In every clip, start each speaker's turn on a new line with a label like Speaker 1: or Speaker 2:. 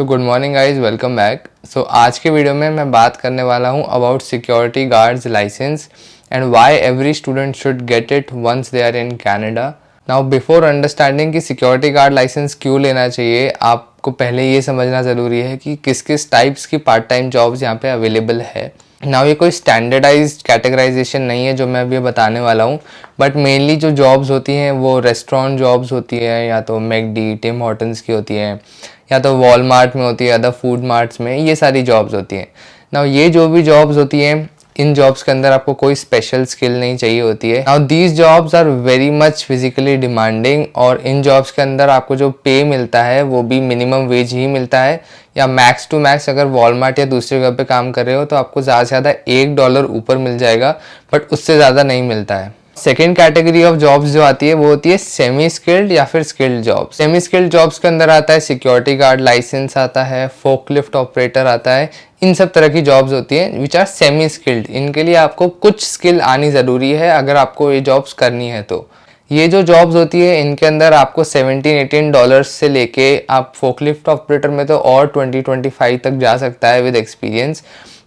Speaker 1: तो good morning guys, welcome back. आज के वीडियो में मैं बात करने वाला हूँ about security guards license and why every student should get it once they are in Canada. Now before understanding कि सिक्योरिटी गार्ड लाइसेंस क्यों लेना चाहिए, आपको पहले ये समझना ज़रूरी है कि किस किस टाइप्स की पार्ट टाइम जॉब्स यहाँ पे अवेलेबल है। नाउ ये कोई स्टैंडर्डाइज्ड कैटेगराइजेशन नहीं है जो मैं अभी बताने वाला हूँ, बट मेनली जो जॉब्स होती हैं वो रेस्टोरेंट जॉब्स होती है, या तो मैकडी, टिम हॉर्टन्स की होती हैं, या तो वॉलमार्ट में होती है, अदर फूड मार्ट्स में, ये सारी जॉब्स होती हैं। नाउ ये जो भी जॉब्स होती हैं, इन जॉब्स के अंदर आपको कोई स्पेशल स्किल नहीं चाहिए होती है। Now these jobs are very much physically demanding, और इन जॉब्स के अंदर आपको जो पे मिलता है वो भी मिनिमम वेज ही मिलता है, या मैक्स टू मैक्स अगर वॉलमार्ट या दूसरी जगह पे काम कर रहे हो तो आपको ज़्यादा से ज़्यादा $1 ऊपर मिल जाएगा, बट उससे ज़्यादा नहीं मिलता है। सेकेंड कैटेगरी ऑफ जॉब्स जो आती है वो होती है सेमी स्किल्ड या फिर skilled jobs. Semi skilled jobs के अंदर आता है सिक्योरिटी गार्ड लाइसेंस आता है, फोकलिफ्ट ऑपरेटर आता है, इन सब तरह की जॉब्स होती हैं विच आर सेमी स्किल्ड। इनके लिए आपको कुछ स्किल आनी ज़रूरी है अगर आपको ये जॉब्स करनी है। तो ये जो जॉब्स होती है इनके अंदर आपको $17-18 से लेके आप फोकलिफ्ट ऑपरेटर में तो और 20-25 तक जा सकता है विद एक्सपीरियंस।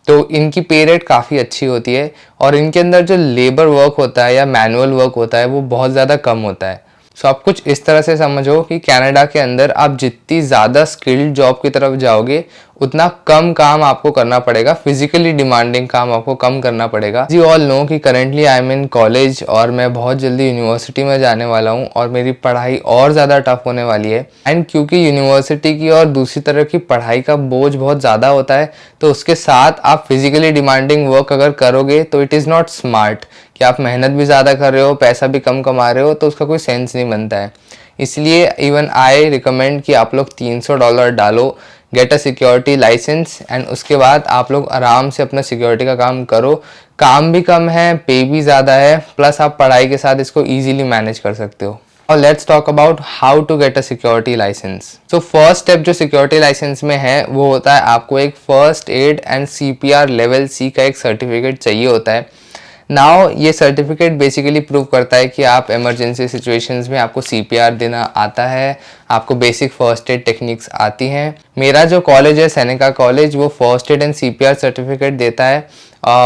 Speaker 1: तो इनकी पे रेट काफ़ी अच्छी होती है, और इनके अंदर जो लेबर वर्क होता है या मैनुअल वर्क होता है वो बहुत ज़्यादा कम होता है। आप कुछ इस तरह से समझो कि कनाडा के अंदर आप जितनी ज़्यादा स्किल्ड जॉब की तरफ जाओगे उतना कम काम आपको करना पड़ेगा, फिजिकली डिमांडिंग काम आपको कम करना पड़ेगा। जी ऑल नो कि currently I am in college और मैं बहुत जल्दी यूनिवर्सिटी में जाने वाला हूँ, और मेरी पढ़ाई और ज़्यादा टफ होने वाली है। एंड क्योंकि यूनिवर्सिटी की और दूसरी तरह की पढ़ाई का बोझ बहुत ज़्यादा होता है, तो उसके साथ आप फिजिकली डिमांडिंग वर्क अगर करोगे तो इट इज़ नॉट स्मार्ट कि आप मेहनत भी ज़्यादा कर रहे हो, पैसा भी कम कमा रहे हो, तो उसका कोई सेंस नहीं बनता है। इसलिए इवन आई रिकमेंड कि आप लोग $300 डालो, get a security license, and उसके बाद आप लोग आराम से अपना सिक्योरिटी का काम करो। काम भी कम है, पे भी ज़्यादा है, प्लस आप पढ़ाई के साथ इसको ईजिली मैनेज कर सकते हो। और let's talk about how to get a security license. So first step जो सिक्योरिटी लाइसेंस में है वो होता है आपको एक first aid and CPR level C का एक सर्टिफिकेट चाहिए होता है। नाउ ये सर्टिफिकेट बेसिकली प्रूव करता है कि आप इमरजेंसी सिचुएशंस में आपको CPR देना आता है, आपको बेसिक फर्स्ट एड टेक्निक्स आती हैं। मेरा जो कॉलेज है सेनेका कॉलेज, वो first aid and CPR certificate देता है।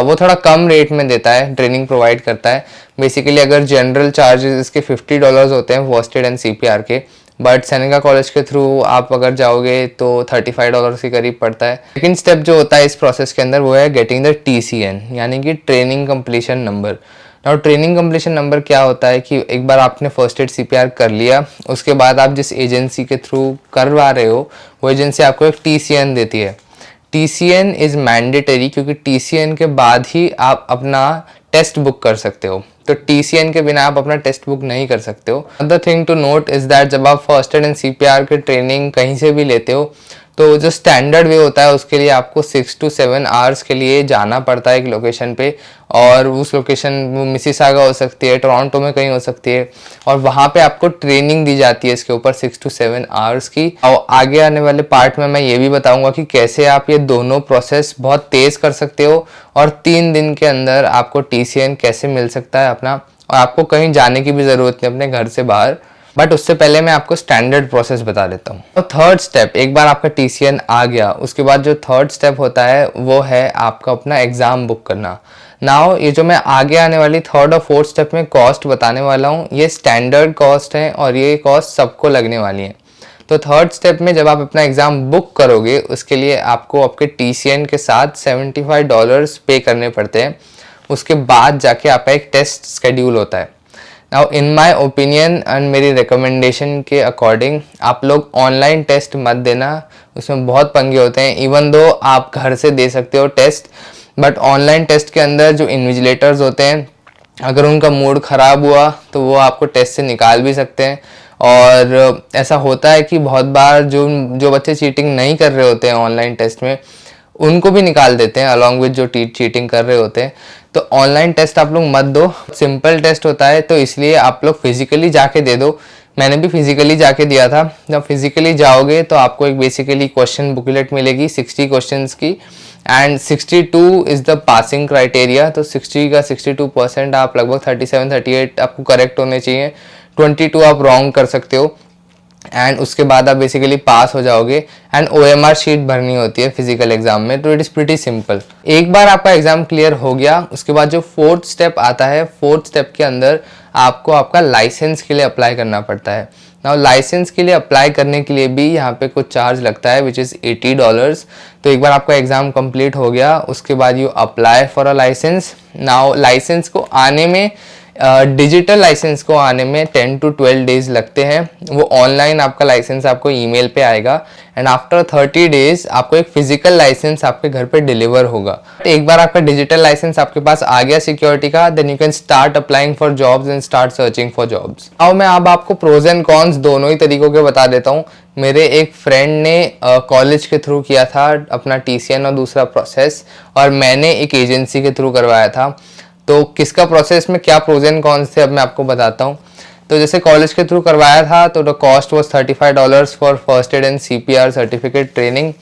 Speaker 1: वो थोड़ा कम रेट में देता है, ट्रेनिंग प्रोवाइड करता है। बेसिकली अगर जनरल चार्जेस इसके $50 होते हैं फर्स्ट एड एंड CPR के, बट सेनेका कॉलेज के थ्रू आप अगर जाओगे तो $35 के करीब पड़ता है। सेकेंड स्टेप जो होता है इस प्रोसेस के अंदर वो है गेटिंग द TCN, यानी कि ट्रेनिंग कंप्लीशन नंबर। और ट्रेनिंग कंप्लीशन नंबर क्या होता है कि एक बार आपने फर्स्ट एड CPR कर लिया, उसके बाद आप जिस एजेंसी के थ्रू करवा रहे हो वो एजेंसी आपको एक TCN देती है। TCN इज़ मैंडेटरी, क्योंकि TCN के बाद ही आप अपना टेस्ट बुक कर सकते हो। तो TCN के बिना आप अपना टेस्ट बुक नहीं कर सकते हो। Other thing to note is that जब आप फर्स्ट एड एंड CPR की ट्रेनिंग कहीं से भी लेते हो तो जो स्टैंडर्ड वे होता है उसके लिए आपको 6 to 7 आवर्स के लिए जाना पड़ता है एक लोकेशन पे, और उस लोकेशन वो मिसिसागा हो सकती है, टोरंटो में कहीं हो सकती है, और वहाँ पे आपको ट्रेनिंग दी जाती है इसके ऊपर 6 to 7 आवर्स की। और आगे आने वाले पार्ट में मैं ये भी बताऊंगा कि कैसे आप ये दोनों प्रोसेस बहुत तेज़ कर सकते हो, और 3 दिन के अंदर आपको TCN कैसे मिल सकता है अपना, और आपको कहीं जाने की भी ज़रूरत नहीं अपने घर से बाहर। बट उससे पहले मैं आपको स्टैंडर्ड प्रोसेस बता देता हूँ। तो थर्ड स्टेप, एक बार आपका TCN आ गया, उसके बाद जो थर्ड स्टेप होता है वो है आपका अपना एग्ज़ाम बुक करना। नाउ ये जो मैं आगे आने वाली थर्ड और फोर्थ स्टेप में कॉस्ट बताने वाला हूँ, ये स्टैंडर्ड कॉस्ट है और ये कॉस्ट सबको लगने वाली है। तो थर्ड स्टेप में जब आप अपना एग्ज़ाम बुक करोगे उसके लिए आपको आपके TCN के साथ $75 पे करने पड़ते हैं। उसके बाद जाके आपका एक टेस्ट शेड्यूल होता है। Now in my opinion and मेरी रिकमेंडेशन के अकॉर्डिंग आप लोग ऑनलाइन टेस्ट मत देना, उसमें बहुत पंगे होते हैं। इवन दो आप घर से दे सकते हो टेस्ट, बट ऑनलाइन टेस्ट के अंदर जो इन्विजिलेटर्स होते हैं अगर उनका मूड ख़राब हुआ तो वो आपको टेस्ट से निकाल भी सकते हैं। और ऐसा होता है कि बहुत बार जो जो बच्चे चीटिंग नहीं कर रहे होते हैं ऑनलाइन टेस्ट में उनको भी निकाल देते हैं अलॉन्ग विद जो चीटिंग कर रहे होते हैं। तो ऑनलाइन टेस्ट आप लोग मत दो, सिंपल टेस्ट होता है, तो इसलिए आप लोग फिजिकली जाके दे दो। मैंने भी फिजिकली जाके दिया था। जब फिजिकली जाओगे तो आपको एक बेसिकली क्वेश्चन बुकलेट मिलेगी 60 क्वेश्चंस की, and 62 is the passing criteria. तो 60 का 62% आप लगभग 37-38 आपको करेक्ट होने चाहिए, 22 आप रॉन्ग कर सकते हो। एंड उसके बाद आप बेसिकली पास हो जाओगे। एंड OMR शीट भरनी होती है फिजिकल एग्जाम में, तो इट इज़ प्रीटी सिंपल। एक बार आपका एग्जाम क्लियर हो गया, उसके बाद जो फोर्थ स्टेप आता है, फोर्थ स्टेप के अंदर आपको आपका लाइसेंस के लिए अप्लाई करना पड़ता है। नाउ लाइसेंस के लिए अप्लाई करने के लिए भी यहाँ पे कुछ चार्ज लगता है विच इज़ $80। तो एक बार आपका एग्जाम कंप्लीट हो गया, उसके बाद you apply for a license. Now license को आने में, डिजिटल लाइसेंस को आने में 10 to 12 डेज लगते हैं। वो ऑनलाइन आपका लाइसेंस आपको ईमेल पे आएगा एंड आफ्टर 30 डेज आपको एक फिजिकल लाइसेंस आपके घर पे डिलीवर होगा। एक बार आपका डिजिटल लाइसेंस आपके पास आ गया सिक्योरिटी का, then you can start applying for jobs and start searching for jobs. अब मैं अब आपको प्रोज एंड कॉन्स दोनों ही तरीकों के बता देता हूँ। मेरे एक फ्रेंड ने कॉलेज के थ्रू किया था अपना TCN और दूसरा प्रोसेस, और मैंने एक एजेंसी के थ्रू करवाया था। तो किसका प्रोसेस में क्या प्रोज एंड कॉन्स थे अब मैं आपको बताता हूँ। तो जैसे कॉलेज के थ्रू करवाया था तो the cost was $35 for first aid and CPR certificate training.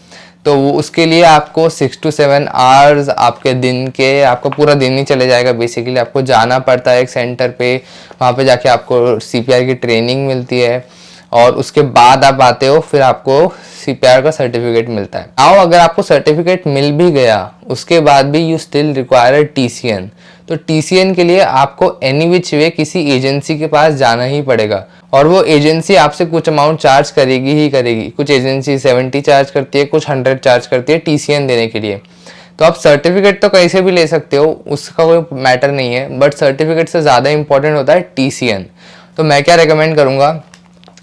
Speaker 1: तो वो उसके लिए आपको 6 to 7 आवर्स आपके दिन के, आपका पूरा दिन ही चले जाएगा। बेसिकली आपको जाना पड़ता है एक सेंटर पे, वहाँ पे जाके आपको CPR की ट्रेनिंग मिलती है और उसके बाद आप आते हो, फिर आपको CPR का सर्टिफिकेट मिलता है। आओ अगर आपको सर्टिफिकेट मिल भी गया उसके बाद भी यू स्टिल रिक्वायर TCN। तो TCN के लिए आपको एनी विच वे किसी एजेंसी के पास जाना ही पड़ेगा, और वो एजेंसी आपसे कुछ अमाउंट चार्ज करेगी ही करेगी। कुछ एजेंसी 70 चार्ज करती है, कुछ 100 चार्ज करती है TCN देने के लिए। तो आप सर्टिफिकेट तो कहीं से भी ले सकते हो, उसका कोई मैटर नहीं है, बट सर्टिफिकेट से ज़्यादा इंपॉर्टेंट होता है TCN। तो मैं क्या रिकमेंड करूँगा,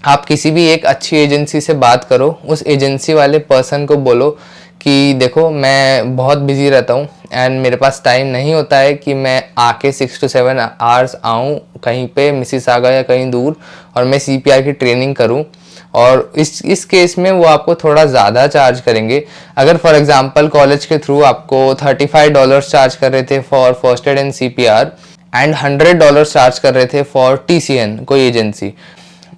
Speaker 1: आप किसी भी एक अच्छी एजेंसी से बात करो, उस एजेंसी वाले पर्सन को बोलो कि देखो मैं बहुत बिजी रहता हूँ एंड मेरे पास टाइम नहीं होता है कि मैं आके 6 to 7 आवर्स आऊँ कहीं पे मिसिसागा या कहीं दूर और मैं CPR की ट्रेनिंग करूँ। और इस केस में वो आपको थोड़ा ज़्यादा चार्ज करेंगे। अगर फॉर एग्जांपल कॉलेज के थ्रू आपको $35 चार्ज कर रहे थे for first aid and CPR and $100 charge कर रहे थे फॉर TCN कोई एजेंसी,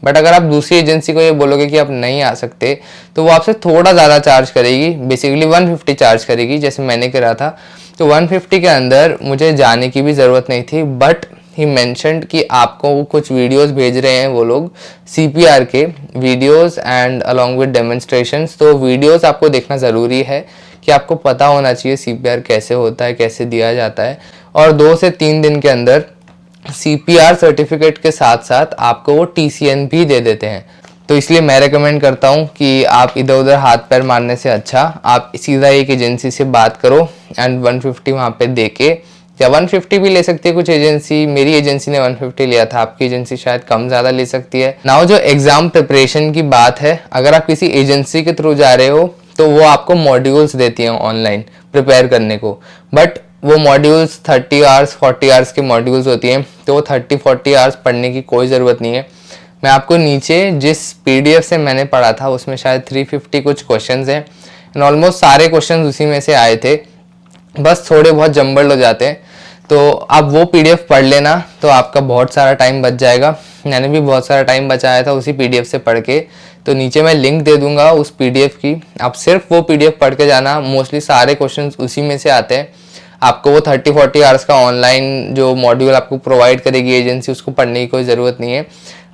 Speaker 1: बट अगर आप दूसरी एजेंसी को ये बोलोगे कि आप नहीं आ सकते तो वो आपसे थोड़ा ज़्यादा चार्ज करेगी, बेसिकली 150 चार्ज करेगी जैसे मैंने करा था। तो 150 के अंदर मुझे जाने की भी ज़रूरत नहीं थी, बट ही मेंशन्ड कि आपको वो कुछ वीडियोस भेज रहे हैं वो लोग CPR के videos and along with demonstrations. तो वीडियोस आपको देखना ज़रूरी है कि आपको पता होना चाहिए CPR कैसे होता है, कैसे दिया जाता है। और 2 से 3 दिन के अंदर CPR सर्टिफिकेट के साथ साथ आपको वो TCN भी दे देते हैं। तो इसलिए मैं रेकमेंड करता हूँ कि आप इधर उधर हाथ पैर मारने से अच्छा आप सीधा एक एजेंसी से बात करो एंड 150 वहाँ पे दे के, या 150 भी ले सकती है कुछ एजेंसी। मेरी एजेंसी ने 150 लिया था, आपकी एजेंसी शायद कम ज़्यादा ले सकती है। नाउ जो एग्ज़ाम प्रिपरेशन की बात है, अगर आप किसी एजेंसी के थ्रू जा रहे हो तो वो आपको मॉड्यूल्स देती हैं ऑनलाइन प्रिपेयर करने को, बट वो मॉड्यूल्स 30 आवर्स 40 आवर्स के मॉड्यूल्स होती हैं, तो वो 30-40 आवर्स पढ़ने की कोई ज़रूरत नहीं है। मैं आपको नीचे जिस PDF से मैंने पढ़ा था उसमें शायद 350 कुछ क्वेश्चंस हैं एंड ऑलमोस्ट सारे क्वेश्चंस उसी में से आए थे, बस थोड़े बहुत जम्बल्ड हो जाते हैं। तो आप वो PDF पढ़ लेना तो आपका बहुत सारा टाइम बच जाएगा। मैंने भी बहुत सारा टाइम बचाया था उसी PDF से पढ़ के, तो नीचे मैं लिंक दे दूंगा उस PDF की, आप सिर्फ वो PDF पढ़ के जाना। मोस्टली सारे क्वेश्चंस उसी में से आते हैं। आपको वो 30-40 आवर्स का ऑनलाइन जो मॉड्यूल आपको प्रोवाइड करेगी एजेंसी उसको पढ़ने की कोई ज़रूरत नहीं है,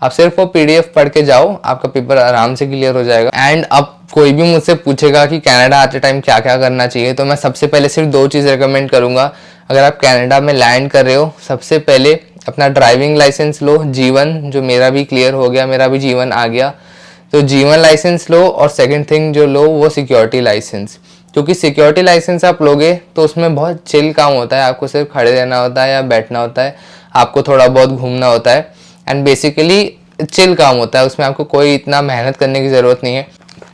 Speaker 1: आप सिर्फ वो PDF पढ़ के जाओ, आपका पेपर आराम से क्लियर हो जाएगा। एंड अब कोई भी मुझसे पूछेगा कि कनाडा आते टाइम क्या क्या करना चाहिए, तो मैं सबसे पहले सिर्फ 2 चीज़ रिकमेंड करूँगा। अगर आप कनाडा में लैंड कर रहे हो, सबसे पहले अपना ड्राइविंग लाइसेंस लो, G1, जो मेरा भी क्लियर हो गया, मेरा भी G1 आ गया, तो G1 लाइसेंस लो। और सेकेंड थिंग जो लो वो सिक्योरिटी लाइसेंस, क्योंकि सिक्योरिटी लाइसेंस आप लोगे तो उसमें बहुत चिल काम होता है, आपको सिर्फ खड़े रहना होता है या बैठना होता है, आपको थोड़ा बहुत घूमना होता है एंड बेसिकली चिल काम होता है, उसमें आपको कोई इतना मेहनत करने की ज़रूरत नहीं है।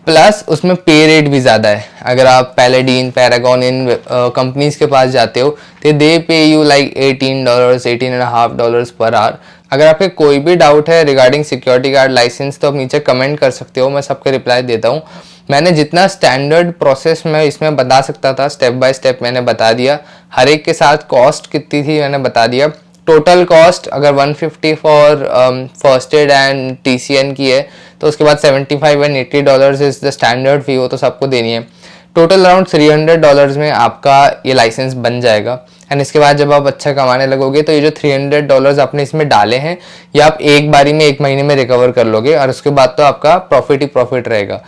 Speaker 1: प्लस उसमें पे रेट भी ज़्यादा है। अगर आप पैलेडीन, पैरागॉन इन कंपनीज़ के पास जाते हो तो दे पे यू लाइक $18, $18.5 पर आवर। अगर आपके कोई भी डाउट है रिगार्डिंग सिक्योरिटी गार्ड लाइसेंस तो आप नीचे कमेंट कर सकते हो, मैं सबके रिप्लाई देता हूँ। मैंने जितना स्टैंडर्ड प्रोसेस मैं इसमें बता सकता था स्टेप बाय स्टेप मैंने बता दिया। हर एक के साथ कॉस्ट कितनी थी मैंने बता दिया। टोटल कॉस्ट अगर 150 for first aid and TCN की है तो उसके बाद $75 and $80 इज द स्टैंडर्ड फी, वो तो सबको देनी है। टोटल अराउंड $300 में आपका ये लाइसेंस बन जाएगा एंड इसके बाद जब आप अच्छा कमाने लगोगे तो ये जो $300 आपने इसमें डाले हैं ये आप एक बारी में 1 महीने में रिकवर कर लोगे और उसके बाद तो आपका प्रॉफिट ही प्रॉफिट रहेगा।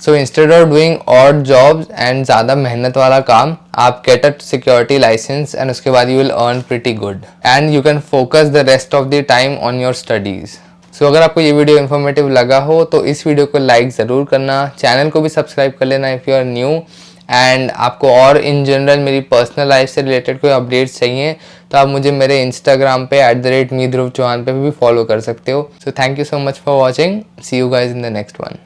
Speaker 1: So instead of doing odd jobs and ज़्यादा मेहनत वाला काम, आप get a security license and उसके बाद you will earn pretty good and you can focus the rest of the time on your studies. So अगर आपको ये वीडियो इन्फॉर्मेटिव लगा हो तो इस वीडियो को लाइक ज़रूर करना, चैनल को भी सब्सक्राइब कर लेना if you are new. And आपको और इन जनरल मेरी पर्सनल लाइफ से रिलेटेड कोई अपडेट्स चाहिए तो आप मुझे मेरे इंस्टाग्राम पे @me ध्रुव चौहान पे भी फॉलो कर सकते हो। So thank you so much for watching, see you guys in the next one.